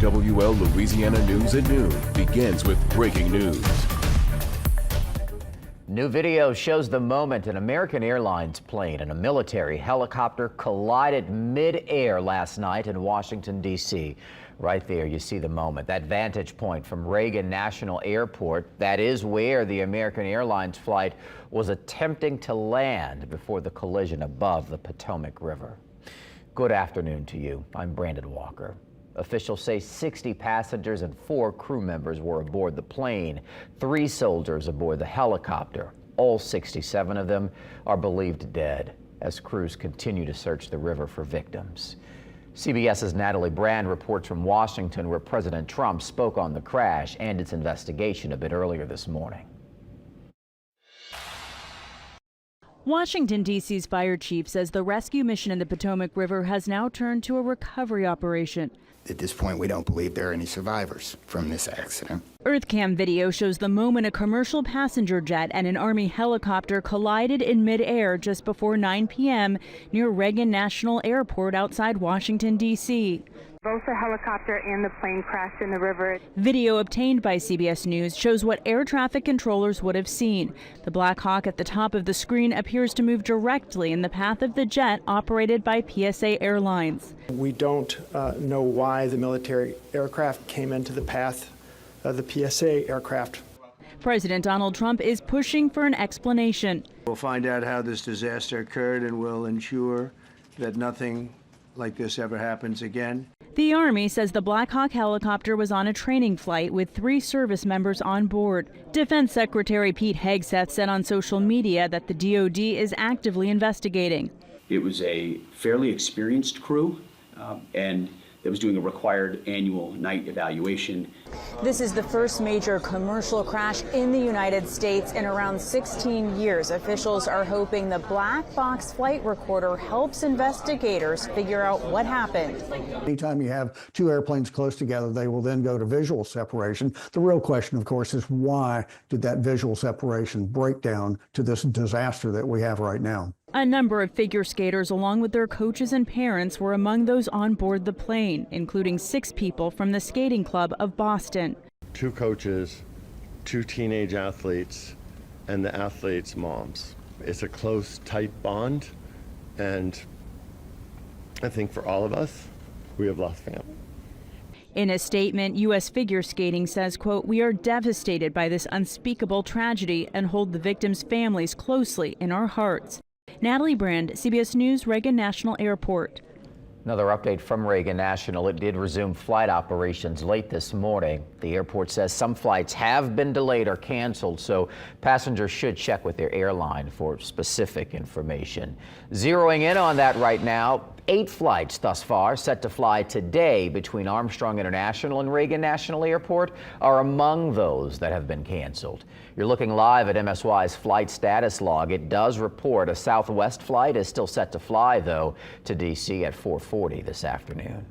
WL Louisiana News at noon begins with breaking news. New video shows the moment an American Airlines plane and a military helicopter collided mid-air last night in Washington, D.C. Right there, you see the moment. That vantage point from Reagan National Airport, that is where the American Airlines flight was attempting to land before the collision above the Potomac River. Good afternoon to you. I'm Brandon Walker. Officials say 60 passengers and 4 crew members were aboard the plane, 3 soldiers aboard the helicopter. All 67 of them are believed dead as crews continue to search the river for victims. CBS's Natalie Brand reports from Washington, where President Trump spoke on the crash and its investigation a bit earlier this morning. Washington, D.C.'s fire chief says the rescue mission in the Potomac River has now turned to a recovery operation. At this point, we don't believe there are any survivors from this accident. Earthcam video shows the moment a commercial passenger jet and an Army helicopter collided in midair just before 9 p.m. near Reagan National Airport outside Washington, D.C. Both the helicopter and the plane crashed in the river. Video obtained by CBS News shows what air traffic controllers would have seen. The Black Hawk at the top of the screen appears to move directly in the path of the jet operated by PSA Airlines. We don't know why the military aircraft came into the path of the PSA aircraft. President Donald Trump is pushing for an explanation. We'll find out how this disaster occurred and we'll ensure that nothing like this ever happens again. The Army says the Black Hawk helicopter was on a training flight with 3 service members on board. Defense Secretary Pete Hegseth said on social media that the DoD is actively investigating. It was a fairly experienced crew and that was doing a required annual night evaluation. This is the first major commercial crash in the United States in around 16 years. Officials are hoping the black box flight recorder helps investigators figure out what happened. Anytime you have 2 airplanes close together, they will then go to visual separation. The real question, of course, is why did that visual separation break down to this disaster that we have right now? A number of figure skaters, along with their coaches and parents, were among those on board the plane, including 6 people from the skating club of Boston. 2 coaches, 2 teenage athletes, and the athletes' moms. It's a close, tight bond, and I think for all of us, we have lost family. In a statement, U.S. Figure Skating says, quote, "We are devastated by this unspeakable tragedy and hold the victims' families closely in our hearts." Natalie Brand, CBS News, Reagan National Airport. Another update from Reagan National. It did resume flight operations late this morning. The airport says some flights have been delayed or canceled, so passengers should check with their airline for specific information. Zeroing in on that right now, 8 flights thus far set to fly today between Armstrong International and Reagan National Airport are among those that have been canceled. You're looking live at MSY's flight status log. It does report a Southwest flight is still set to fly, though, to D.C. at 4:40 this afternoon.